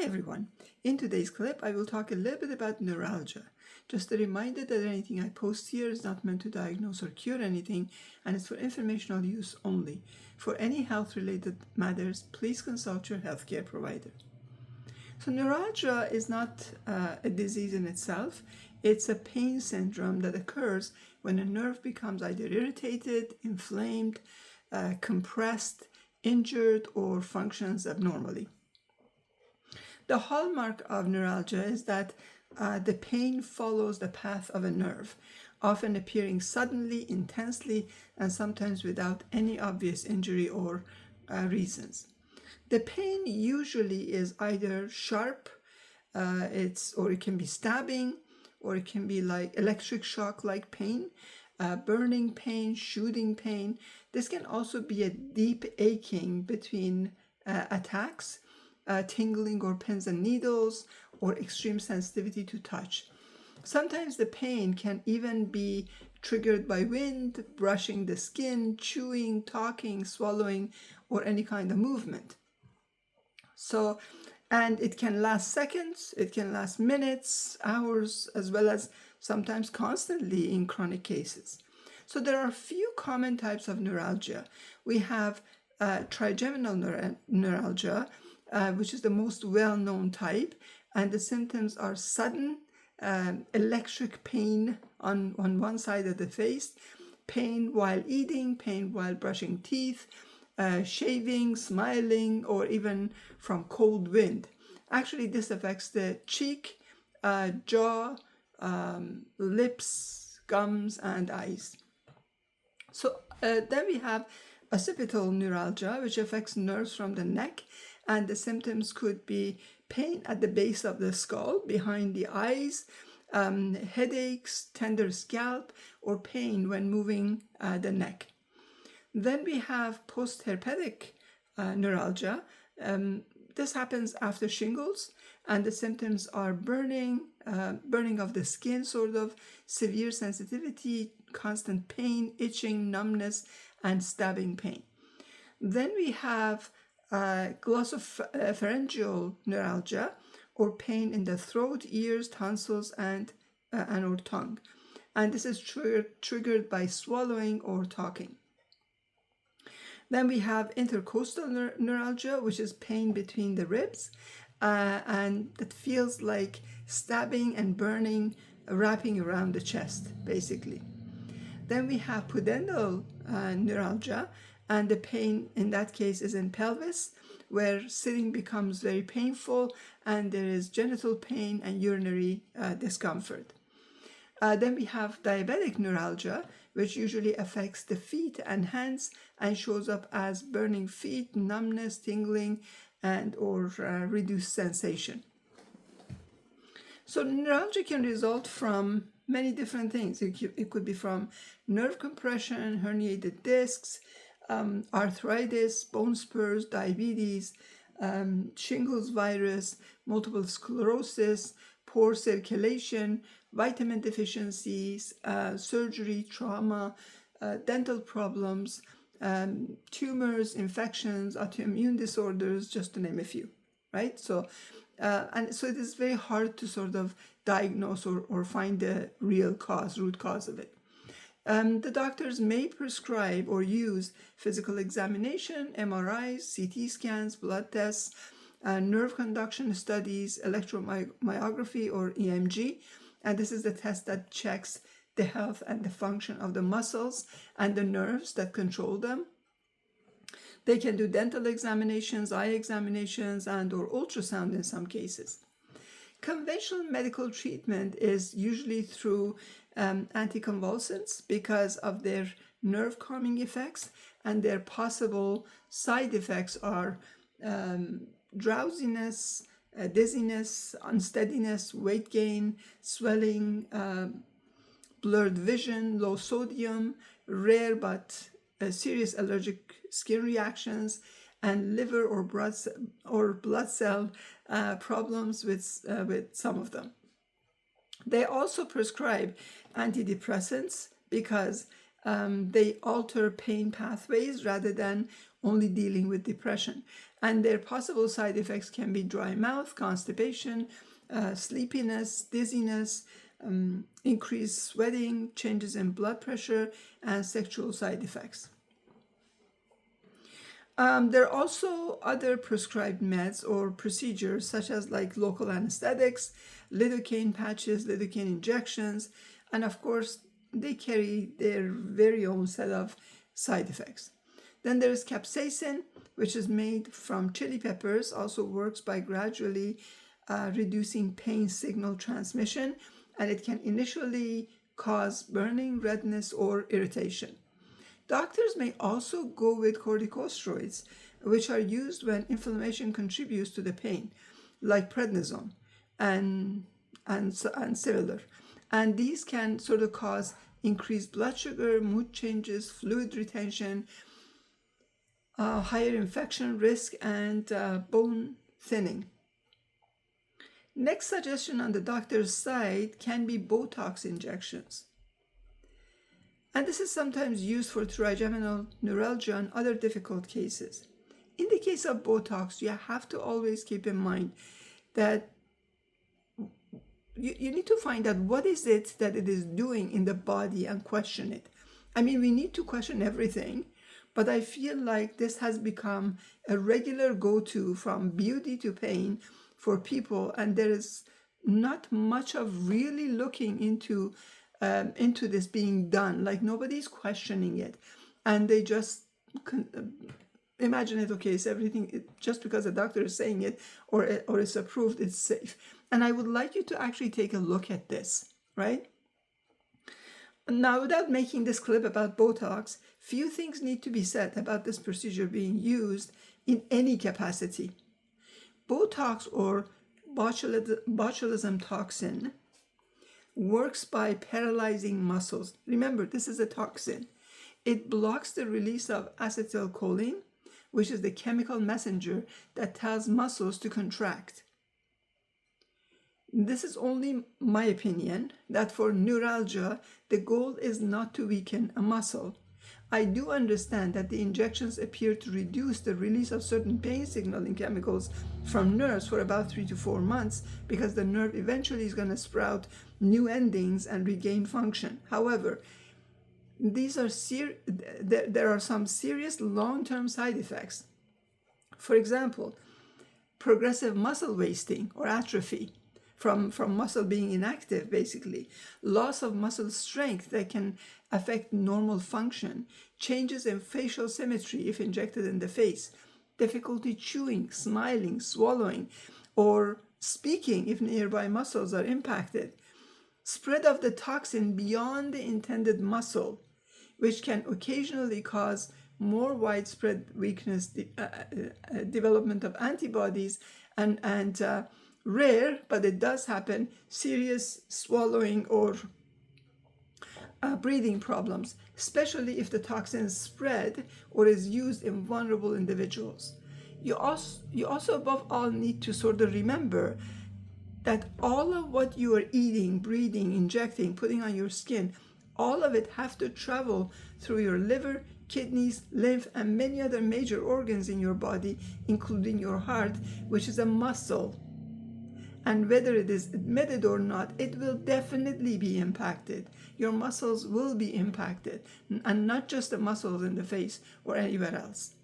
everyone. In today's clip, I will talk a little bit about neuralgia. Just a reminder that anything I post here is not meant to diagnose or cure anything, and it's for informational use only. For any health-related matters, please consult your healthcare provider. So neuralgia is not a disease in itself. It's a pain syndrome that occurs when a nerve becomes either irritated, inflamed, compressed, injured, or functions abnormally. The hallmark of neuralgia is that the pain follows the path of a nerve, often appearing suddenly, intensely, and sometimes without any obvious injury or reasons. The pain usually is either sharp, or it can be stabbing, or it can be like electric shock-like pain, burning pain, shooting pain. This can also be a deep aching between attacks, tingling or pins and needles, or extreme sensitivity to touch. Sometimes the pain can even be triggered by wind, brushing the skin, chewing, talking, swallowing, or any kind of movement. And it can last seconds, it can last minutes, hours, as well as sometimes constantly in chronic cases. So there are a few common types of neuralgia. We have trigeminal neuralgia, which is the most well-known type, and the symptoms are sudden electric pain on one side of the face, pain while eating, pain while brushing teeth, shaving, smiling, or even from cold wind. Actually, this affects the cheek, jaw, lips, gums, and eyes. So then we have occipital neuralgia, which affects nerves from the neck, and the symptoms could be pain at the base of the skull, behind the eyes, headaches, tender scalp, or pain when moving the neck. Then we have post-herpetic neuralgia. This happens after shingles, and the symptoms are burning of the skin, sort of, severe sensitivity, constant pain, itching, numbness, and stabbing pain. Then we have glossopharyngeal neuralgia, or pain in the throat, ears, tonsils, and or tongue. And this is triggered by swallowing or talking. Then we have intercostal neuralgia, which is pain between the ribs, and that feels like stabbing and burning, wrapping around the chest, basically. Then we have pudendal neuralgia, and the pain in that case is in pelvis, where sitting becomes very painful, and there is genital pain and urinary discomfort. Then we have diabetic neuralgia, which usually affects the feet and hands and shows up as burning feet, numbness, tingling, and or reduced sensation. So neuralgia can result from many different things. It could be from nerve compression, herniated discs, arthritis, bone spurs, diabetes, shingles virus, multiple sclerosis, poor circulation, vitamin deficiencies, surgery, trauma, dental problems, tumors, infections, autoimmune disorders, just to name a few, right? So, and so it is very hard to sort of diagnose or find the root cause of it. The doctors may prescribe or use physical examination, MRIs, CT scans, blood tests, nerve conduction studies, electromyography or EMG, and this is the test that checks the health and the function of the muscles and the nerves that control them. They can do dental examinations, eye examinations, and or ultrasound in some cases. Conventional medical treatment is usually through anticonvulsants because of their nerve calming effects, and their possible side effects are drowsiness, dizziness, unsteadiness, weight gain, swelling, blurred vision, low sodium, rare but serious allergic skin reactions, and liver or blood cell problems with some of them. They also prescribe antidepressants because They alter pain pathways rather than only dealing with depression. And their possible side effects can be dry mouth, constipation, sleepiness, dizziness, increased sweating, changes in blood pressure, and sexual side effects. There are also other prescribed meds or procedures, such as like local anesthetics, lidocaine patches, lidocaine injections, and of course, they carry their very own set of side effects. Then there is capsaicin, which is made from chili peppers, also works by gradually reducing pain signal transmission, and it can initially cause burning, redness, or irritation. Doctors may also go with corticosteroids, which are used when inflammation contributes to the pain, like prednisone and similar. And these can sort of cause increased blood sugar, mood changes, fluid retention, higher infection risk, and bone thinning. Next suggestion on the doctor's side can be Botox injections. And this is sometimes used for trigeminal neuralgia and other difficult cases. In the case of Botox, you have to always keep in mind that you need to find out what is it that it is doing in the body and question it. I mean, we need to question everything, but I feel like this has become a regular go-to from beauty to pain for people, and there is not much of really looking into this being done. Like nobody's questioning it, and they just imagine it. Okay, it's everything. Just because a doctor is saying it or it's approved, it's safe. And I would like you to actually take a look at this, right? Now, without making this clip about Botox, few things need to be said about this procedure being used in any capacity. Botox, or botulism toxin, works by paralyzing muscles. Remember, this is a toxin. It blocks the release of acetylcholine, which is the chemical messenger that tells muscles to contract. This is only my opinion, that for neuralgia, the goal is not to weaken a muscle. I do understand that the injections appear to reduce the release of certain pain signaling chemicals from nerves for about 3 to 4 months, because the nerve eventually is going to sprout new endings and regain function. However, there are some serious long-term side effects. For example, progressive muscle wasting or atrophy from muscle being inactive, basically, loss of muscle strength that can affect normal function, changes in facial symmetry if injected in the face, difficulty chewing, smiling, swallowing, or speaking if nearby muscles are impacted, spread of the toxin beyond the intended muscle, which can occasionally cause more widespread weakness, development of antibodies, and rare, but it does happen, serious swallowing or breathing problems, especially if the toxin is spread or is used in vulnerable individuals. You also above all need to sort of remember that all of what you are eating, breathing, injecting, putting on your skin, all of it have to travel through your liver, kidneys, lymph, and many other major organs in your body, including your heart, which is a muscle. And whether it is admitted or not, it will definitely be impacted. Your muscles will be impacted, and not just the muscles in the face or anywhere else.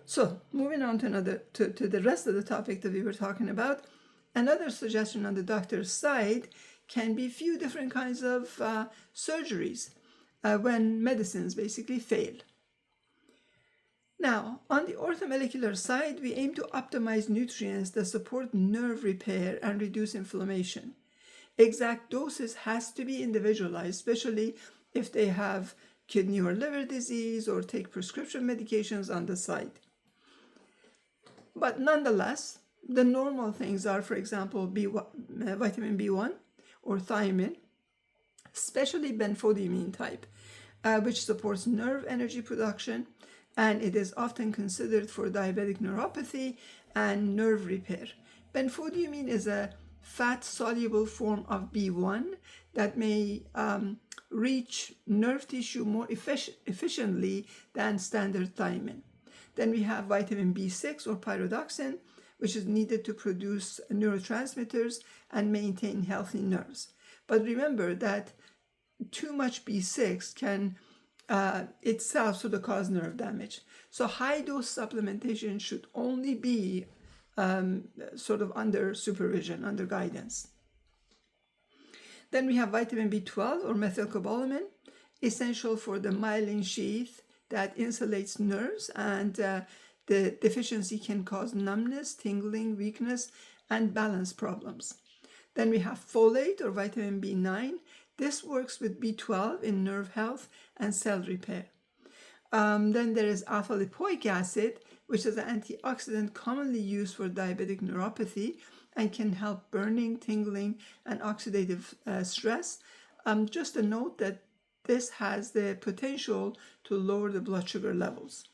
So, moving on to the rest of the topic that we were talking about, another suggestion on the doctor's side can be few different kinds of surgeries when medicines basically fail. Now, on the orthomolecular side, we aim to optimize nutrients that support nerve repair and reduce inflammation. Exact doses has to be individualized, especially if they have kidney or liver disease or take prescription medications on the side. But nonetheless, the normal things are, for example, vitamin B1 or thiamine, especially benfotiamine type, which supports nerve energy production, and it is often considered for diabetic neuropathy and nerve repair. Benfotiamine is a fat-soluble form of B1 that may reach nerve tissue more efficiently than standard thiamine. Then we have vitamin B6 or pyridoxine, which is needed to produce neurotransmitters and maintain healthy nerves. But remember that too much B6 can itself sort of cause nerve damage. So high dose supplementation should only be sort of under supervision, under guidance. Then we have vitamin B12 or methylcobalamin, essential for the myelin sheath that insulates nerves, and the deficiency can cause numbness, tingling, weakness, and balance problems. Then we have folate or vitamin B9. This works with B12 in nerve health and cell repair. Then there is alpha lipoic acid, which is an antioxidant commonly used for diabetic neuropathy and can help burning, tingling, and oxidative stress. Just a note that this has the potential to lower the blood sugar levels.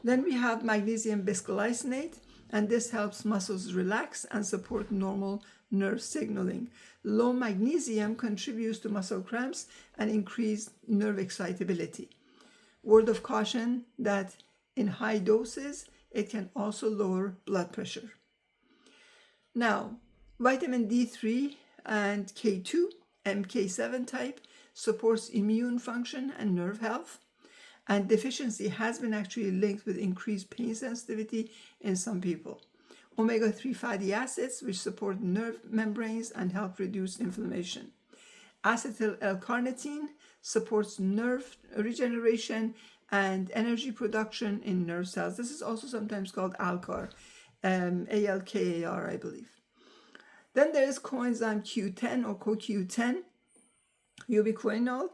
Then we have magnesium bisglycinate, and this helps muscles relax and support normal nerve signaling. Low magnesium contributes to muscle cramps and increased nerve excitability. Word of caution that in high doses, it can also lower blood pressure. Now, vitamin D3 and K2, MK7 type, supports immune function and nerve health, and deficiency has been actually linked with increased pain sensitivity in some people. Omega-3 fatty acids, which support nerve membranes and help reduce inflammation. Acetyl L-carnitine supports nerve regeneration and energy production in nerve cells. This is also sometimes called ALKAR, ALKAR, I believe. Then there is coenzyme Q10 or CoQ10. Ubiquinol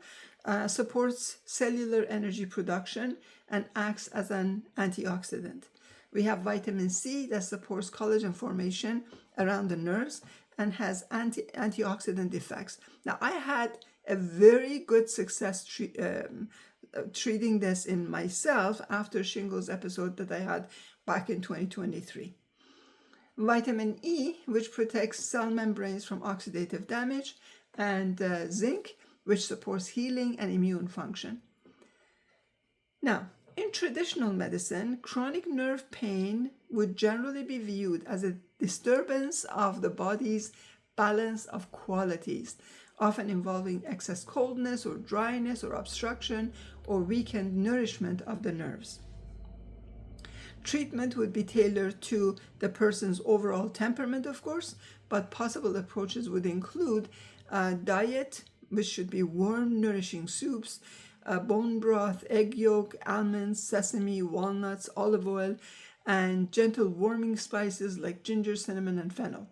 supports cellular energy production and acts as an antioxidant. We have vitamin C that supports collagen formation around the nerves and has antioxidant effects. Now, I had a very good success treating this in myself after shingles episode that I had back in 2023. Vitamin E, which protects cell membranes from oxidative damage, and zinc, which supports healing and immune function. Now, in traditional medicine, chronic nerve pain would generally be viewed as a disturbance of the body's balance of qualities, often involving excess coldness or dryness or obstruction or weakened nourishment of the nerves. Treatment would be tailored to the person's overall temperament, of course, but possible approaches would include diet, which should be warm, nourishing soups, bone broth, egg yolk, almonds, sesame, walnuts, olive oil, and gentle warming spices like ginger, cinnamon, and fennel.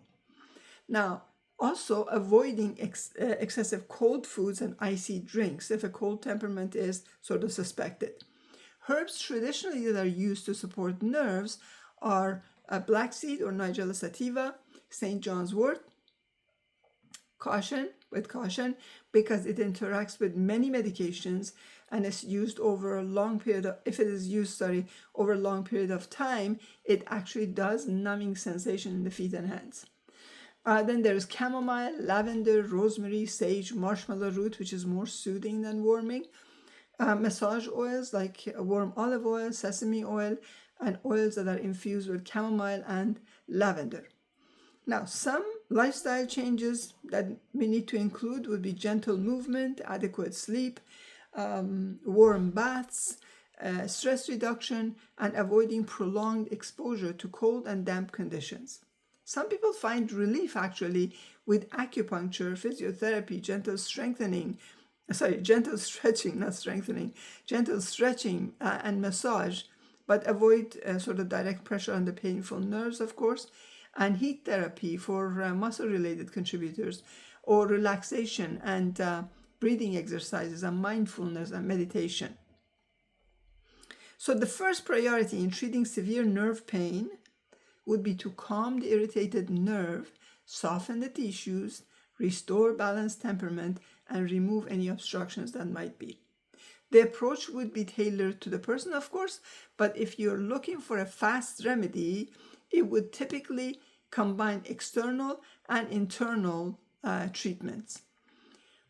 Now, also avoiding excessive cold foods and icy drinks if a cold temperament is sort of suspected. Herbs traditionally that are used to support nerves are black seed or Nigella sativa, St. John's wort. Caution, because it interacts with many medications and is used over a long period of, over a long period of time, it actually does numbing sensation in the feet and hands. Then there's chamomile, lavender, rosemary, sage, marshmallow root, which is more soothing than warming. Massage oils like warm olive oil, sesame oil, and oils that are infused with chamomile and lavender. Now, some lifestyle changes that we need to include would be gentle movement, adequate sleep, warm baths, stress reduction, and avoiding prolonged exposure to cold and damp conditions. Some people find relief actually with acupuncture, physiotherapy, gentle stretching and massage, but avoid sort of direct pressure on the painful nerves, of course, and heat therapy for muscle-related contributors, or relaxation and breathing exercises and mindfulness and meditation. So the first priority in treating severe nerve pain would be to calm the irritated nerve, soften the tissues, restore balanced temperament, and remove any obstructions that might be. The approach would be tailored to the person, of course, but if you're looking for a fast remedy, it would typically combine external and internal treatments.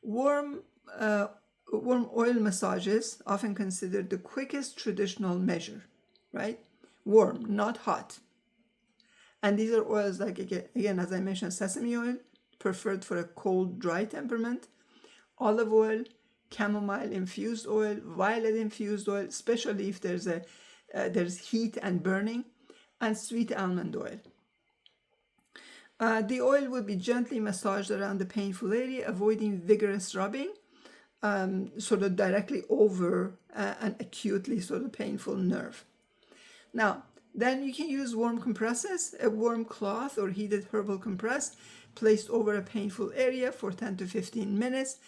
Warm oil massages, often considered the quickest traditional measure, right? Warm, not hot. And these are oils like, again, as I mentioned, sesame oil, preferred for a cold, dry temperament, olive oil, chamomile infused oil, violet infused oil, especially if there's heat and burning, and sweet almond oil. The oil would be gently massaged around the painful area, avoiding vigorous rubbing, sort of directly over an acutely sort of painful nerve. Now, then you can use warm compresses, a warm cloth or heated herbal compress placed over a painful area for 10 to 15 minutes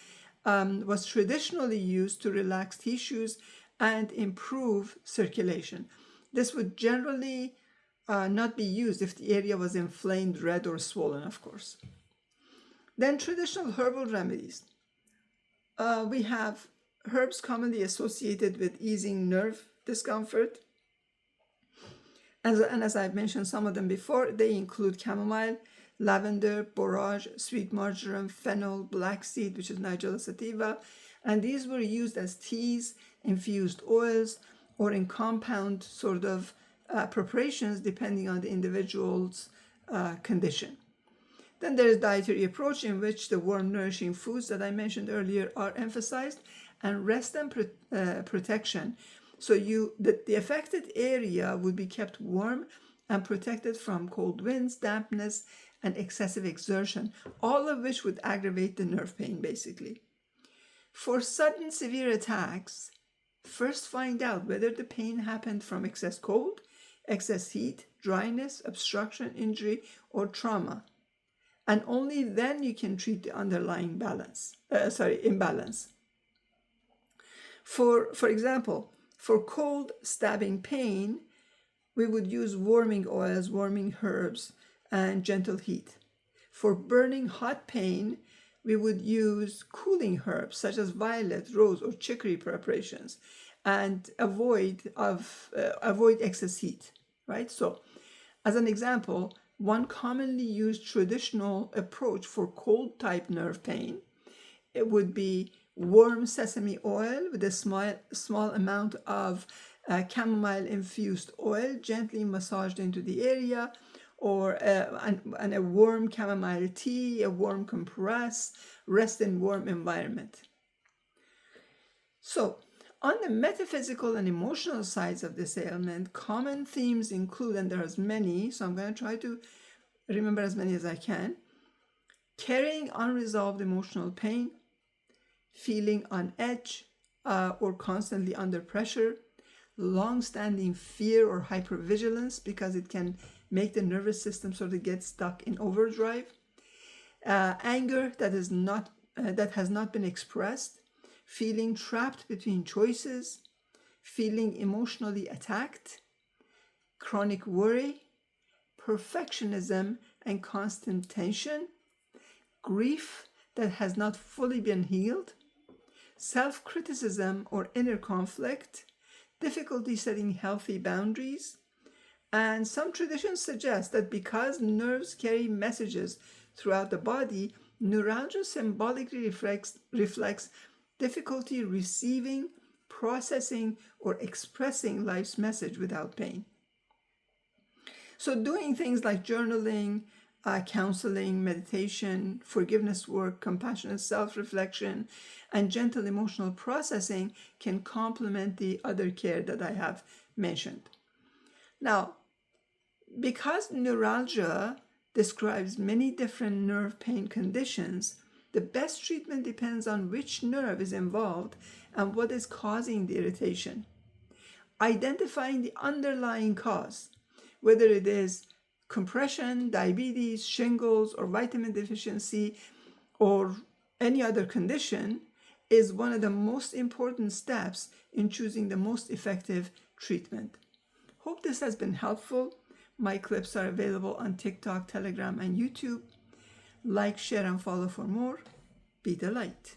was traditionally used to relax tissues and improve circulation. This would generally not be used if the area was inflamed, red, or swollen, of course. Then traditional herbal remedies. We have herbs commonly associated with easing nerve discomfort. And as I've mentioned some of them before, they include chamomile, lavender, borage, sweet marjoram, fennel, black seed, which is Nigella sativa. And these were used as teas, infused oils, or in compound sort of preparations depending on the individual's condition. Then there is dietary approach in which the warm, nourishing foods that I mentioned earlier are emphasized, and rest and protection. So the affected area would be kept warm and protected from cold winds, dampness, and excessive exertion, all of which would aggravate the nerve pain, basically. For sudden severe attacks, first find out whether the pain happened from excess cold, excess heat, dryness, obstruction, injury, or trauma. And only then you can treat the underlying imbalance. For example, for cold stabbing pain, we would use warming oils, warming herbs, and gentle heat. For burning hot pain, we would use cooling herbs such as violet, rose, or chicory preparations, and avoid excess heat, right? So, as an example, one commonly used traditional approach for cold type nerve pain, it would be warm sesame oil with a small amount of chamomile infused oil gently massaged into the area, or and a warm chamomile tea, a warm compress, rest in warm environment. So, on the metaphysical and emotional sides of this ailment, common themes include, and there's many, so I'm going to try to remember as many as I can: carrying unresolved emotional pain, feeling on edge or constantly under pressure, long-standing fear or hypervigilance because it can make the nervous system sort of get stuck in overdrive, anger that has not been expressed, feeling trapped between choices, feeling emotionally attacked, chronic worry, perfectionism and constant tension, grief that has not fully been healed, self-criticism or inner conflict, difficulty setting healthy boundaries. And some traditions suggest that because nerves carry messages throughout the body, neuralgia symbolically reflects difficulty receiving, processing, or expressing life's message without pain. So doing things like journaling, counseling, meditation, forgiveness work, compassionate self-reflection, and gentle emotional processing can complement the other care that I have mentioned. Now, because neuralgia describes many different nerve pain conditions, the best treatment depends on which nerve is involved and what is causing the irritation. Identifying the underlying cause, whether it is compression, diabetes, shingles, or vitamin deficiency, or any other condition, is one of the most important steps in choosing the most effective treatment. Hope this has been helpful. My clips are available on TikTok, Telegram, and YouTube. Like, share, and follow for more. Be the light.